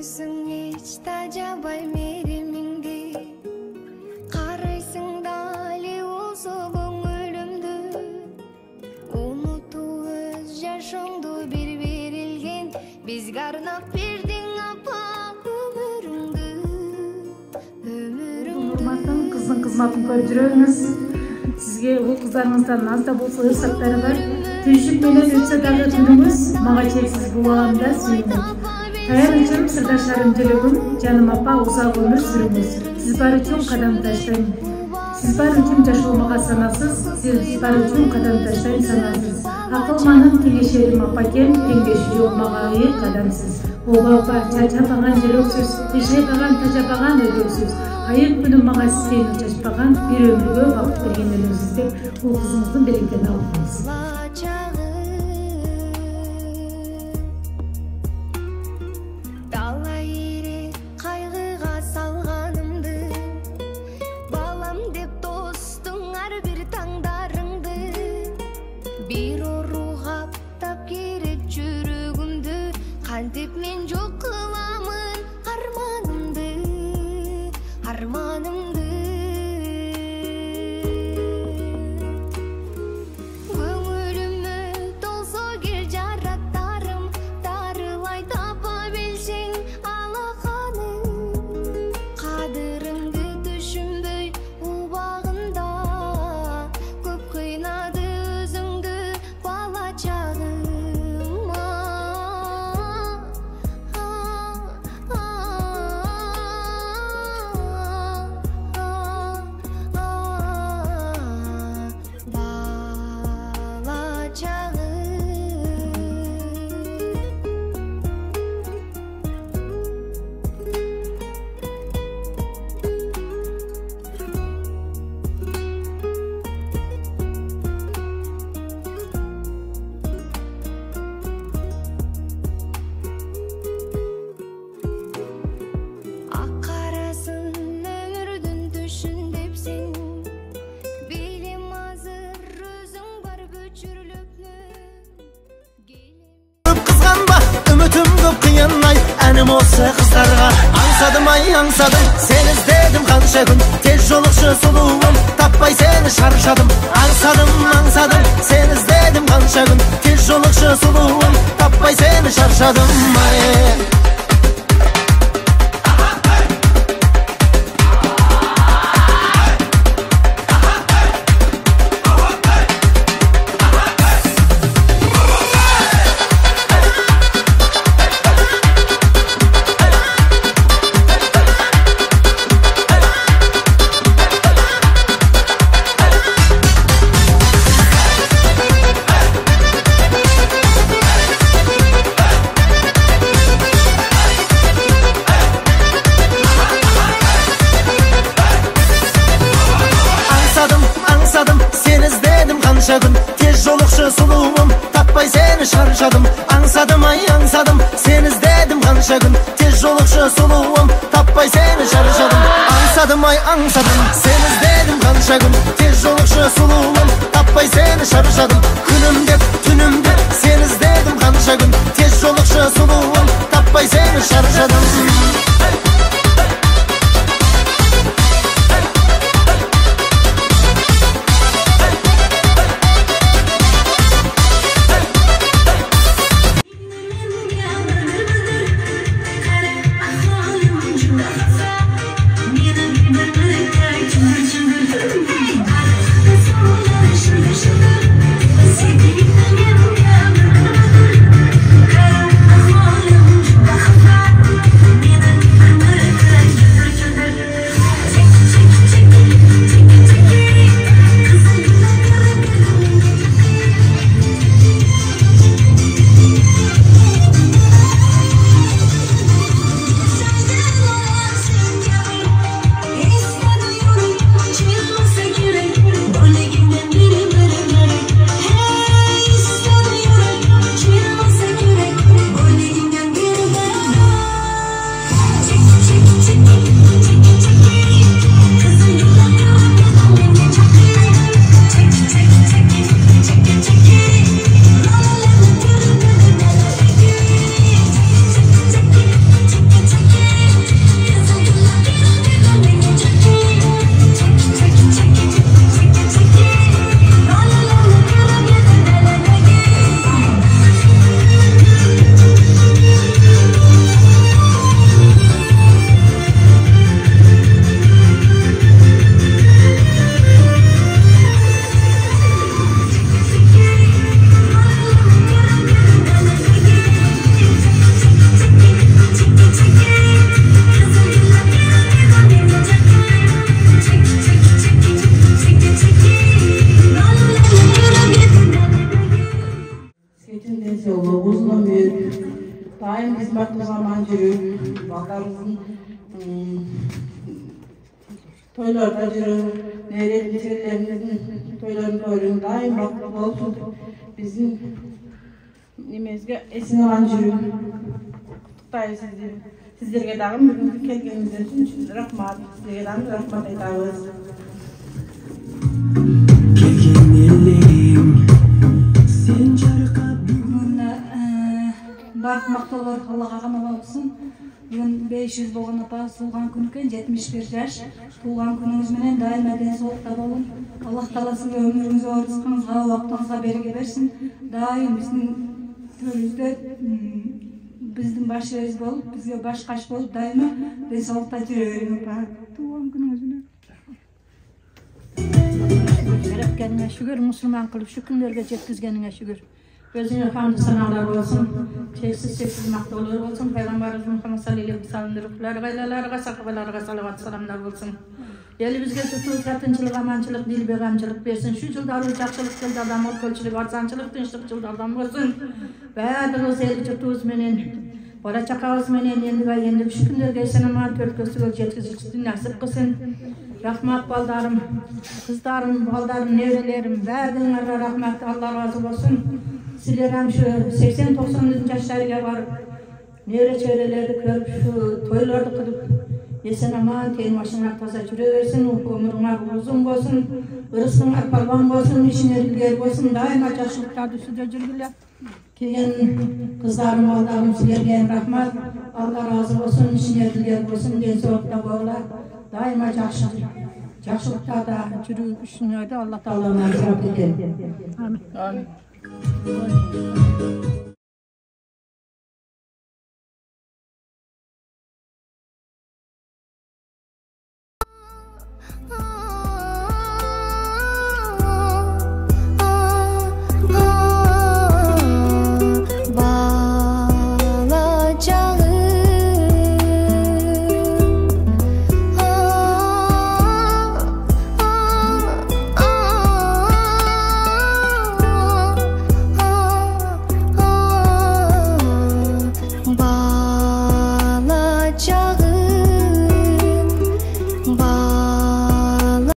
Өзің еш тажабай мереміңді, қарайсың дали осы көңілімді. Ұмыту өз жашыңды бір берілген, бізге арнап бердің апа өміріңді. Қыздың қызматын көріп жүріңіз. Сізге ұл қыздарыңыздан аз да болса ырсақтары бар. Түйшік менен өтсе дағы күніңіз, маға чексіз болғанда сүйіңіз. Таярынчым сырдаштарым тілегім, жаным апа ұзақ өмір сүріңіз. Сіз бар үшін қадам таштайын. Сіз бар үшін жашылмаға санасыз, сіз бар үшін қадам таштайын санасыз. Ақыл маным кеңешерім апакен, кеңеші жоқ маға айыр қадамсыз. Оба апа, чачапаған жүрексіз, ешқайпаған тажапаған өйдексіз. Айыр күнім маға сізгені чашпаған, бір өмірге бақыт берген өніңіз деп, ол қызыңыздың берекен алыңыз. Деп мен жоқ қыламын арманымды, арманымды. Көңіліме толса кел жараттарым, дарылай тапа білсең алақаным. Қадіріңді түсінбей убағында, көп қинады өзіңді бала чағым. Ümitim көп қиынай, әнім осы қыздарға. Аңсадым ай, аңсадым, сен іздедім қанша күн. Тез жолықшы сұлуым, таппай сені шаршадым. Аңсадым, аңсадым, сен іздедім қанша күн. Тез жолықшы сұлуым, таппай сені шаршадым. Tez жолықшы сұлуым, таппай сені шаршадым. Аңсадым ай, аңсадым, сен іздедім қанша күн. Тез жолықшы сұлуым, таппай сені шаршадым. Аңсадым ай, аңсадым, сен іздедім қанша күн. Тез жолықшы сұлуым, таппай сені шаршадым. Күнім деп, түнім деп, сен іздедім қанша күн. Тез жолықшы сұлуым, таппай сені шаршадым. toylarda жүрün, neyretçilerinizin toyların daim baklı olsun. Bizim nemezge esin olan жүрün. Kutuktayız sizlerge dağım bugün kelgenizden üçün rahmat. Sizlerge dağım rahmat aytabız. Kelgen ellerim sen jarkap Barkmakta olur, Allah'a gana olsun. Bugün 500 bolgan apa tuğan günüken 71 yaş. Tuğan gününüz menen daima densoqta bolun. Allah taala sizge ömrüңүzгө, рызкыңызга, убактыңызга береке берсин. Daim биздин төрүбүздө биздин башыбыз болуп, бизге башкаш болуп, daima денсоqта жүрө бериңиз. Tuğan gününüz менен. Yaratganına şükür, Müslüman kılıp şu günlerge jetkizgenine şükür. Özüne hamd sanalar olsun, çeksiz maktolar olsun, Peygamberimiz Muhammed sallallahu aleyhi ve sellem ruhları, gaylalarga, sahabalarga salavat salamlar olsun. Elimizge tutup katınçılık, amançılık, dil beğençılık versin. Şu yılda uçakçılık, yılda adam olkolçılık, arzançılık, tinçlik yılda olsun. Bədiniz eli tutuz menen, bala çakağız menen endi şu günlerge senaman törtkөsügө jetkizişini nasip kılsın. Rahmat baldarım, kızlarım, baldarım, nevrelerim, bärdinlerge rahmat, Allah razı olsun. Sizler hem şu 80-90 yaşlarga barıp, nevre çevrelerdi körüp, şu toylardı kılıp, esen aman, teyin başına taza jüre versin, ömrüňe uzun bolsun, ırysıňa palban bolsun, işine ilgili bolsun, daima jaşlykda düşüde жүрgüle. Kelgen kızlarım, baldarım, sizlerge rahmat, Allah razı olsun, işine ilgili bolsun, densoqta bola, daima jaşlykda da jürüşüňe de Allah taala nasip etsin. Amin. Amin.